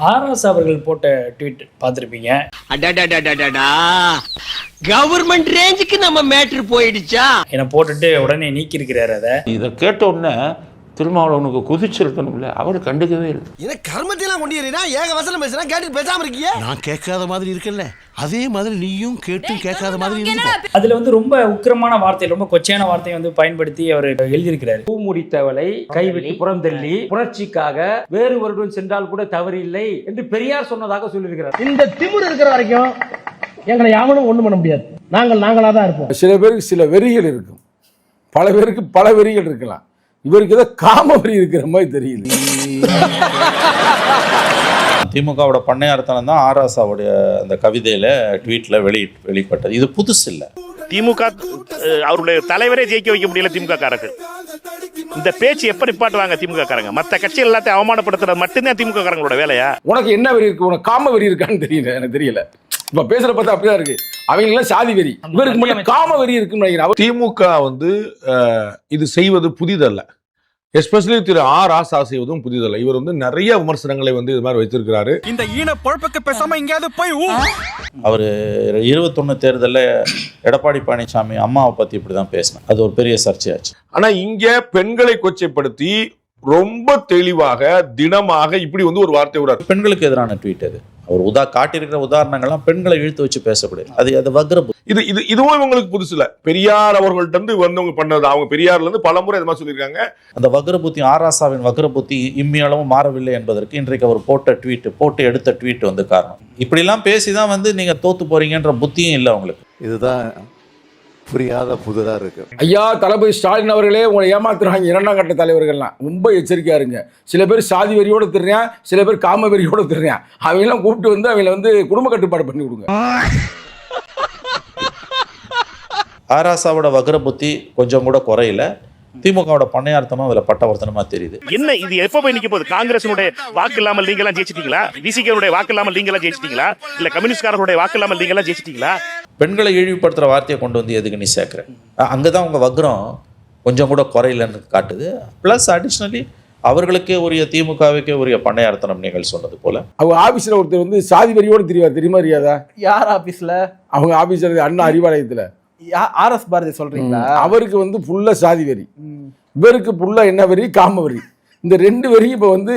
RS அவர்கள் போட்ட tweet பார்த்துருப்பீங்க. கவர்மெண்ட் ரேஞ்சுக்கு நம்ம மேட்ரு போயிடுச்சா என்னை போட்டுட்டு உடனே நீக்கி இருக்கிறாரு. அதை இதை கேட்ட உடனே திருமாவளவனுக்கு குதிச்சிருக்கணும்ல, அவர் கண்டுக்கவே இல்லை. என்ன கர்மத்தையெல்லாம் கொண்டீரா? ஏக வசனம் பேசுனா கேட்டு பேசாம இருக்கீங்க. நான் கேட்காத மாதிரி இருக்கல, அதே மாதிரி நீயும் கேட்டு கேட்காத மாதிரி இருக்க. அதுல வந்து ரொம்ப உக்கிரமான வார்த்தை, ரொம்ப கொச்சையான வார்த்தையை வந்து பயன்படுத்தி அவர் எழுதியிருக்கிறார். பூ முடித்தவளை கைவிட்டு புறம் தள்ளி புணர்ச்சிக்காக வேறு ஒருவன் சென்றால் கூட தவறில்லை என்று பெரியார் சொன்னதாக சொல்லியிருக்கிறார். இந்த திமிரு இருக்கிற வரைக்கும் எங்களை யாவனும் ஒண்ணும் பண்ண முடியாது. நாங்களா தான் இருப்போம். சில பேருக்கு சில வெறிகள் இருக்கும், பல பேருக்கு பல வெறிகள் இருக்கலாம். இவருக்கு ஏதோ காம வெறி இருக்கிற மாதிரி தெரியுது. திமுகவோட பண்ணையார்த்தனம் தான் ஆராசாவுடைய அந்த கவிதையில ட்வீட்ல வெளிப்பட்டது. இது புதுசு இல்ல. திமுக அவருடைய தலைவரே ஜெயிக்க வைக்க முடியல திமுக காரர்கள். இந்த பேச்சு எப்ப நிப்பாட்டுவாங்க திமுக காரங்க? மற்ற கட்சிகள் எல்லாத்தையும் அவமானப்படுத்துறது மட்டும்தான் திமுக காரங்களோட வேலையா? உனக்கு என்ன வெறி இருக்கு? உனக்கு காம வெறி இருக்கான்னு தெரியல, எனக்கு தெரியல. இப்ப பேசுற பார்த்தா அப்படிதான் இருக்கு. அவங்க எல்லாம் சாதி வெறி, இவருக்கு மட்டும் காம வெறி இருக்குன்னு நினைக்கிறேன். திமுக வந்து இது செய்வது புதிதல்ல. எஸ்பெஷலி திரு ஆர் ராசா செய்வதும் புதிதல்ல. இவர் வந்து நிறைய விமர்சனங்களை வந்து இது மாதிரி வச்சிருக்கிறாரு. இந்த ஈன பொழப்புக்கு பேசாம எங்கேயாவது போய் அவர் 21 தேர்தலில் எடப்பாடி பழனிசாமி அம்மாவை பத்தி இப்படிதான் பேசினார். அது ஒரு பெரிய சர்ச்சையாச்சு. ஆனா இங்க பெண்களை கொச்சைப்படுத்தி ரொம்ப தெளிவாக தினமாக இப்படி வந்து ஒரு வார்த்தை விடாது. பெண்களுக்கு எதிரான ட்வீட் அது. அவர் காட்டியிருக்கிற உதாரணங்கள்லாம் பெண்களை இழுத்து வச்சு பேசக்கூடாது. அது வக்ர இதுவும் இவங்களுக்கு புதுசு இல்ல. பெரியார் அவர்கள்ட்ட இருந்து வந்தவங்க பண்ணது. அவங்க பெரியார்ல இருந்து பல முறை இது சொல்லியிருக்காங்க. அந்த வக்ர புத்தி, ஆராசாவின் வக்ர புத்தி இம்மியளவும் மாறவில்லை என்பதற்கு இன்றைக்கு அவர் போட்டு எடுத்த ட்வீட் வந்து காரணம். இப்படிலாம் பேசிதான் வந்து நீங்க தோத்து போறீங்கன்ற புத்தியும் இல்லை அவங்களுக்கு. இதுதான் புரியாத புதுதா இருக்கு. ஐயா தளபதி ஸ்டாலின் அவர்களே உங்களை ஏமாத்துறாங்க. இரண்டாம் கட்ட தலைவர்கள்லாம் ரொம்ப எச்சரிக்கையா இருங்க. சில பேர் சாதி வெறியோட திடுறேன், சில பேர் காம வெறியோட திடுறேன். அவங்கெல்லாம் கூப்பிட்டு வந்து அவங்களை வந்து குடும்ப கட்டுப்பாடு பண்ணி கொடுங்க. ஆராசாவோட வக்ர புத்தி கொஞ்சம் கூட குறையில. திமுகவோட பண்ணையார்த்தமும் அதுல பட்டவர்த்தனமா தெரியுது. என்ன இது எப்ப போய் நிக்க போகுது? காங்கிரஸுடைய வாக்கு இல்லாமல் நீங்க எல்லாம் ஜெயிச்சிட்டீங்களா? விசிகேவுடைய வாக்கு இல்லாமல் நீங்க எல்லாம் ஜெயிச்சிட்டீங்களா? இல்ல கம்யூனிஸ்ட்காரர்களுடைய வாக்கு இல்லாமல் நீங்க எல்லாம் ஜெயிச்சிட்டீங்களா? பெண்களை இழிவுபடுத்துற வார்த்தையை கொண்டு வந்து எதுக்கு நீ சேர்க்கிற? அங்கதான் உங்க வக்ரம் கொஞ்சம் கூட குறையிலன்னு காட்டுது. பிளஸ் அடிஷ்னலி அவர்களுக்கே உரிய, திமுகவுக்கே உரிய பண்ணையார்த்தனம் நீங்கள் சொன்னது போல. அவங்க ஆபீஸ்ல ஒருத்தர் வந்து சாதி வெறியோட தெரியுமா தெரியாதா? யார் ஆபீஸ்ல? அவங்க ஆபீஸ்ல அண்ணா அறிவாலயத்துல ஆர்எஸ் பாரதி சொல்றீங்களா? அவருக்கு வந்து புல்ல சாதி வெறி, இவருக்கு புல்ல என்ன வெறி? காம வெறி. இந்த ரெண்டு வெறி இப்ப வந்து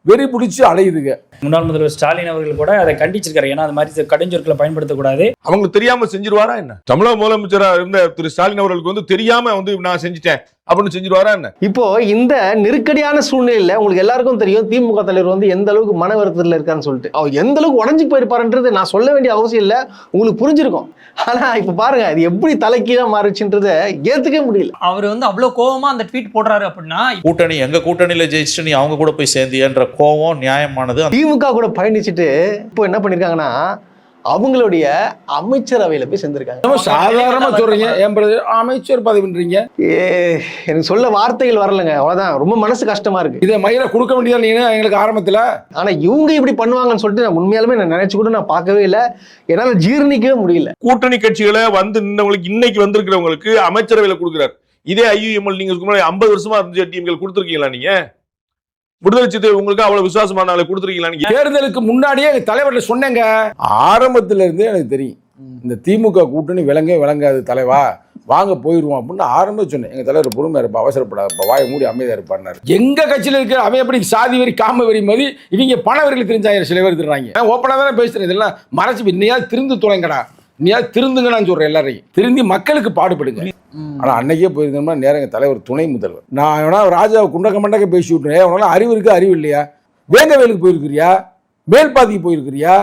வெறி பிடிச்சி அடையுதுங்க. முன்னாள் முதல்வர் ஸ்டாலின் அவர்கள் கூட அதை கண்டிச்சிருக்காரு. ஏன்னா அது மாதிரி கடுஞ்சொற்களை பயன்படுத்தக்கூடாது. அவங்களுக்கு தெரியாம செஞ்சிருவாரா என்ன? தமிழக முதலமைச்சரா இருந்த திரு ஸ்டாலின் அவர்களுக்கு வந்து தெரியாம வந்து நான் செஞ்சுட்டேன் அப்படின்னு செஞ்சிருவாரா என்ன? இப்போ இந்த நெருக்கடியான சூழ்நிலையில உங்களுக்கு எல்லாருக்கும் தெரியும் திமுக தலைவர் வந்து எந்த அளவுக்கு மன வருத்தத்தில் இருக்கான்னு சொல்லிட்டு. அவர் எந்த அளவுக்கு உடஞ்சி போயிருப்பாருன்றது நான் சொல்ல வேண்டிய அவசியம் இல்லை, உங்களுக்கு புரிஞ்சிருக்கும். ஆனா இப்ப பாருங்க இது எப்படி தலைக்கீழா மாறிச்சுன்றத ஏத்துக்கவே முடியல. அவர் வந்து அவ்வளவு கோவமா அந்த ட்வீட் போடுறாரு அப்படின்னா, கூட்டணி எங்க கூட்டணியில ஜெயிச்சுட்டு நீ அவங்க கூட போய் சேர்ந்தியன்ற கோவம் நியாயமானது. திமுக கூட பயணிச்சுட்டு இப்போ என்ன பண்ணிருக்காங்கன்னா அவங்களுடைய அமைச்சரவையில போய் சேர்ந்திருக்காங்க. சாதாரணமா சொல்றீங்க, அமைச்சர் பதவின்றீங்க. எனக்கு சொல்ல வார்த்தைகள் வரலங்க, அவ்வளவுதான். ரொம்ப மனசு கஷ்டமா இருக்கு. இதை மயில கொடுக்க வேண்டியது நீங்க எங்களுக்கு ஆரம்பத்துல. ஆனா இவங்க இப்படி பண்ணுவாங்கன்னு சொல்லிட்டு நான் உண்மையாலுமே நான் நினைச்சு கூட நான் பார்க்கவே இல்லை. என்னால ஜீர்ணிக்கவே முடியல. கூட்டணி கட்சிகளை வந்து நின்றவங்களுக்கு இன்னைக்கு வந்திருக்கிறவங்களுக்கு அமைச்சரவையில கொடுக்குறாரு. இதே ஐயுஎம்எல் நீங்க 50 வருஷமா இருந்துச்சு டீம்கள் கொடுத்துருக்கீங்களா? நீங்க விடுதலை சிறுத்தைகள் உங்களுக்கு அவ்வளவு விசுவாசமான கொடுத்துருக்கீங்களா? தேர்தலுக்கு முன்னாடியே தலைவர்கிட்ட சொன்னேங்க. ஆரம்பத்துல இருந்தே எனக்கு தெரியும் இந்த திமுக கூட்டணி விளங்காது தலைவா, வாங்க போயிருவோம் அப்படின்னு ஆரம்பம் சொன்னேன். எங்க தலைவர் பொறுமையா இருப்பா, அவசரப்படாத, வாயை மூடி அமைதியா இருப்பாரு. எங்க கட்சியில இருக்க அவன் எப்படி சாதி வரி காம வரி மாதிரி இவங்க பண வரிகள் தெரிஞ்சாங்க. சில பேர் திருறாங்க. ஓப்பனா தானே பேசுறேன். இதெல்லாம் மறைச்சு இன்னையாவது திருந்து தொலைங்கடா, இன்னையாவது திருந்துங்க நான் சொல்றேன். எல்லாரையும் திருந்தி மக்களுக்கு பாடுபடுங்க. ஆனா அன்னைக்கே போயிருந்தோம்னா நேரங்க தலைவர் துணை முதல்வர் நான் ராஜாவை குண்டக்க மண்டக்க பேசி விட்டுறேன். அவனால அறிவு இருக்கு, அறிவு இல்லையா? வேங்கவேலுக்கு போயிருக்கிறியா? மேல்பாதிக்கு போயிருக்கிறியா?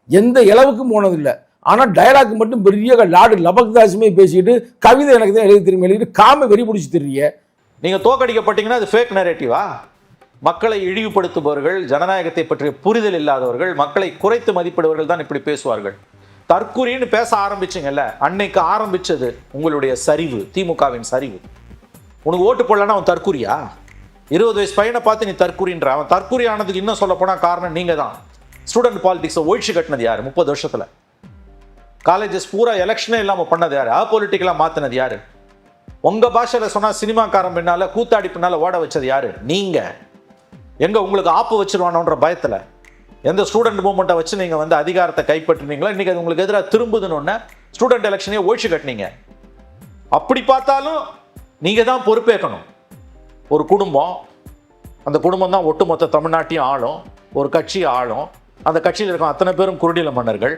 எந்த இளவுக்கும் போனதில்லை. ஆனா டயலாக் மட்டும் பெரிய லாடு லபக்தாசுமே பேசிட்டு கவிதை எனக்கு தான் எழுதி திரும்பி எழுதிட்டு காம வெறி பிடிச்சி தெரியுங்க. நீங்க தோக்கடிக்கப்பட்டீங்கன்னா அது ஃபேக் நரேட்டிவா? மக்களை இழிவுபடுத்துபவர்கள், ஜனநாயகத்தை பற்றிய புரிதல் இல்லாதவர்கள், மக்களை குறைத்து மதிப்பிடுவர்கள் தான் இப்படி பேசுவார்கள். தற்குறின்னு பேச ஆரம்பிச்சிங்கல்ல, அன்னைக்கு ஆரம்பிச்சது உங்களுடைய சரிவு, திமுகவின் சரிவு. உனக்கு ஓட்டு போடலன்னா அவன் தற்குறியா? 20 வயசு பையனை பார்த்து நீ தற்குறின்ற. அவன் தற்குறி ஆனதுக்கு இன்னும் சொல்ல போனா காரணம் நீங்க தான். ஸ்டூடெண்ட் பாலிடிக்ஸை ஒழிச்சு கட்டினது யாரு? 30 வருஷத்துல காலேஜஸ் பூரா எலெக்ஷனே இல்லாம பண்ணது யாரு? அபொலிட்டிக்கலா மாத்தினது யாரு? உங்க பாஷையில சொன்னா சினிமாக்காரன் பின்னால கூத்தாடி பின்னால ஓட வச்சது யாரு? நீங்க. எங்க உங்களுக்கு ஆப்பு வச்சிருவானோன்ற பயத்துல எந்த ஸ்டூடெண்ட் மூவ்மெண்ட்டை வச்சு நீங்க வந்து அதிகாரத்தை கைப்பற்றினீங்களோ இன்னைக்கு அது உங்களுக்கு எதிராக திரும்புதுன்னு ஸ்டூடெண்ட் எலெக்ஷனே ஒழிச்சு கட்டினீங்க. அப்படி பார்த்தாலும் நீங்க தான் பொறுப்பேற்கணும். ஒரு குடும்பம், அந்த குடும்பம் தான் ஒட்டுமொத்த தமிழ்நாட்டையும் ஆளும், ஒரு கட்சி ஆளும். அந்த கட்சியில் இருக்கும் அத்தனை பேரும் குறுநில மன்னர்கள்.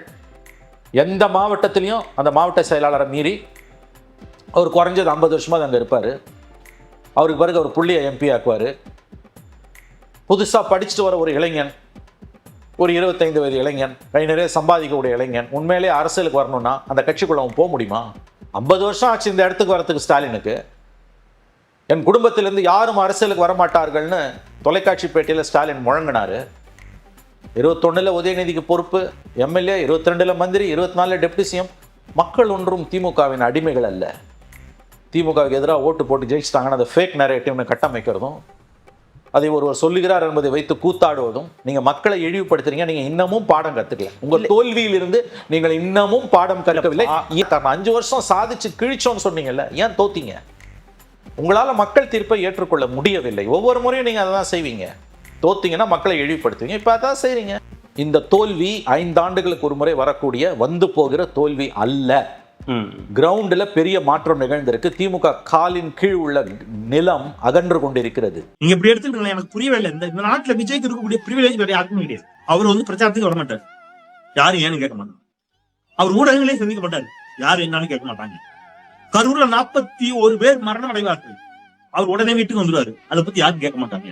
எந்த மாவட்டத்திலையும் அந்த மாவட்ட செயலாளரை மீறி அவர் குறைஞ்சது 50 வருஷமா அங்கே இருப்பார். அவருக்கு பிறகு அவர் புள்ளியை எம்பி ஆக்குவார். புதுசாக படிச்சுட்டு வர ஒரு இளைஞன், ஒரு 25 வயது இளைஞன், கை நிறைய சம்பாதிக்கக்கூடிய இளைஞன் உண்மையிலே அரசியலுக்கு வரணும்னா அந்த கட்சிக்குள்ள அவன் போக முடியுமா? 50 வருஷம் ஆச்சு இந்த இடத்துக்கு வரத்துக்கு ஸ்டாலினுக்கு. என் குடும்பத்திலிருந்து யாரும் அரசியலுக்கு வரமாட்டார்கள்னு தொலைக்காட்சி பேட்டியில் ஸ்டாலின் முழங்கினார். 21 உதயநிதிக்கு பொறுப்பு, எம்எல்ஏ 22 மந்திரி, 24 டெப்டி சிஎம். மக்கள் ஒன்றும் திமுகவின் அடிமைகள் அல்ல. திமுகவுக்கு எதிராக ஓட்டு போட்டு ஜெயிச்சிட்டாங்கன்னு அந்த ஃபேக் நரேட்டிவ்னு கட்டமைக்கிறதும், அதை ஒருவர் சொல்லுகிறார் என்பதை வைத்து கூத்தாடுவதும், நீங்க மக்களை இழிவுபடுத்துறீங்க. நீங்க இன்னமும் பாடம் கத்துக்கல. உங்க தோல்வியிலிருந்து நீங்கள் இன்னமும் பாடம் கற்கவில்லை. 5 வருஷம் சாதிச்சு கிழிச்சோன்னு சொன்னீங்கல்ல, ஏன் தோத்தீங்க? உங்களால மக்கள் தீர்ப்பை ஏற்றுக்கொள்ள முடியவில்லை. ஒவ்வொரு முறையும் நீங்க அதை தான் செய்வீங்க. தோத்தீங்கன்னா மக்களை இழிவுபடுத்துவீங்க. இப்ப அதான் செய்றீங்க. இந்த தோல்வி 5 ஆண்டுகளுக்கு ஒரு முறை வரக்கூடிய வந்து போகிற தோல்வி அல்ல. கிரவுண்ட்ல பெரிய மாற்றம் நிகழ்ந்திருக்கு. திமுக காலின் கீழ் உள்ள நிலம் அகன்று கொண்டிருக்கிறது. நீங்க இப்படி எடுத்துக்கிட்டீங்களா? எனக்கு புரியவே இல்லை. இந்த நாட்டுல விஜய்க்கு இருக்கக்கூடிய பிரிவிலேஜ் வேற யாருக்கும் கிடையாது. அவர் வந்து பிரச்சாரத்துக்கு வர மாட்டார், யாரும் ஏன்னு கேட்க மாட்டாங்க. அவர் ஊடகங்களே சந்திக்க மாட்டாரு, யாரும் என்னன்னு கேட்க மாட்டாங்க. கரூர்ல 41 பேர் மரணம் அடைவார்கள், அவர் உடனே வீட்டுக்கு வந்துடுவாரு, அதை பத்தி யாரும் கேட்க மாட்டாங்க.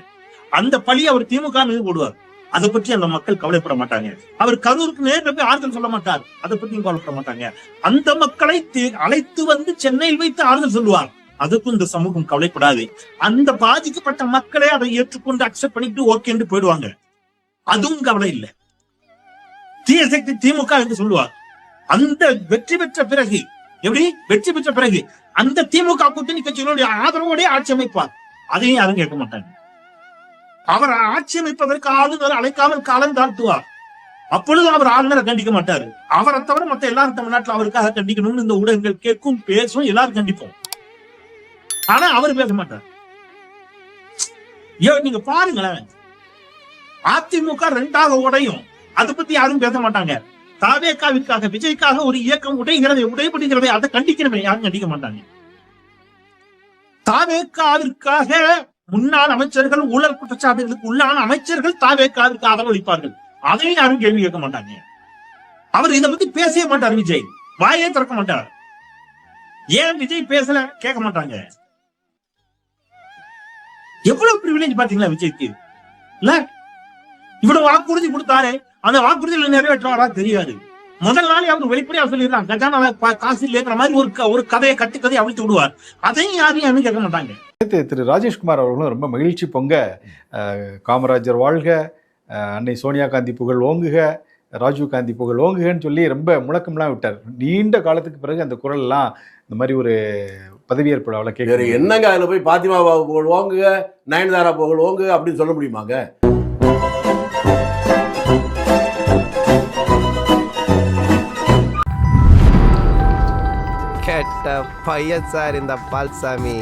அந்த பழி அவர் திமுக மீது போடுவார், அதை பற்றி அந்த மக்கள் கவலைப்பட மாட்டாங்க. அவர் கரூருக்கு நேரில் போய் ஆறுதல் சொல்ல மாட்டார், அதை பற்றியும் கவலைப்பட மாட்டாங்க. அந்த மக்களை அழைத்து வந்து சென்னையில் வைத்து ஆறுதல் சொல்லுவார், அதுக்கும் இந்த சமூகம் கவலைப்படாது. அந்த பாதிக்கப்பட்ட மக்களை அதை ஏற்றுக்கொண்டு அக்செப்ட் பண்ணிட்டு ஓகேன்னு போயிடுவாங்க, அதுவும் கவலை இல்லை. தீய சக்தி திமுக என்று சொல்லுவார். அந்த வெற்றி பெற்ற பிறகு, எப்படி வெற்றி பெற்ற பிறகு அந்த திமுக கூட்டணி கட்சிகளுடைய ஆதரவோட ஆட்சி அமைப்பார், அதையும் யாரும் கேட்க மாட்டாங்க. அவர் ஆட்சி அமைப்பதற்கு ஆளுநர் அழைக்காமல் காலம் தாழ்த்துவார், அப்பொழுது அவர் ஆளுநரை கண்டிக்க மாட்டாரு. அவரை தவிர மத்த எல்லாரும் தமிழ்நாட்டில் அவருக்காக கண்டிக்கணும்னு இந்த ஊடகங்கள் கேட்கும், பேசும், எல்லாரும் கண்டிப்போம். ஆனா அவர் பேச மாட்டார். நீங்க பாருங்களேன், அதிமுக 2ஆக உடையும், அதை பத்தி யாரும் பேச மாட்டாங்க. தாவேகாவிற்காக, விஜய்க்காக ஒரு இயக்கம் உடைபடுகிறதை அதை கண்டிக்கிறவங்க யாரும் கண்டிக்க மாட்டாங்க. தாவேகாவிற்காக முன்னாள் அமைச்சர்கள், ஊழல் குற்றச்சாட்டுகளுக்கு உள்ளான அமைச்சர்கள் தாவேகாவிற்கு ஆதரவளிப்பார்கள், அதையும் யாரும் கேள்வி கேட்க மாட்டாங்க. அவர் இதை பத்தி பேசவே மாட்டார். விஜய் வாயே திறக்க மாட்டார். ஏன் விஜய் பேசல கேட்க மாட்டாங்க. எவ்வளவு பிரிவிலேஜ் பாத்தீங்களா விஜய்க்கு? இல்ல இவ்வளவு வாக்குறுதி கொடுத்தாரு, அந்த வாக்குறுதிகளை நிறைவேற்றுவாரா தெரியாது. முதல் நாளே அவர் வெளிப்படையா சொல்லிடுறாங்க, கஜானாவை காசு இல்லைங்கிற மாதிரி ஒரு கதையை கட்டுக்கதையை அவிழ்த்து விடுவார், அதையும் யாரும் கேட்க மாட்டாங்க. திரு ராஜேஷ்குமார் அவர்களும் ரொம்ப மகிழ்ச்சி பொங்க காமராஜர் வாழ்க, அன்னை சோனியா காந்தி புகழ் ஓங்குக, ராஜீவ் காந்தி புகழ் ஓங்குகன்னு சொல்லி ரொம்ப முழக்கம்லாம் விட்டார். நீண்ட காலத்துக்கு பிறகு அந்த குரல் எல்லாம் இந்த மாதிரி ஒரு பதவியேற்பு விழாவில் கேட்குற என்னங்க, அதில் போய் பாத்திமா புகழ் ஓங்குக, நயன்தாரா புகழ் ஓங்குக அப்படின்னு சொல்ல முடியுமாங்க? கெட்ட பையன் சார் இந்த பால்சாமி.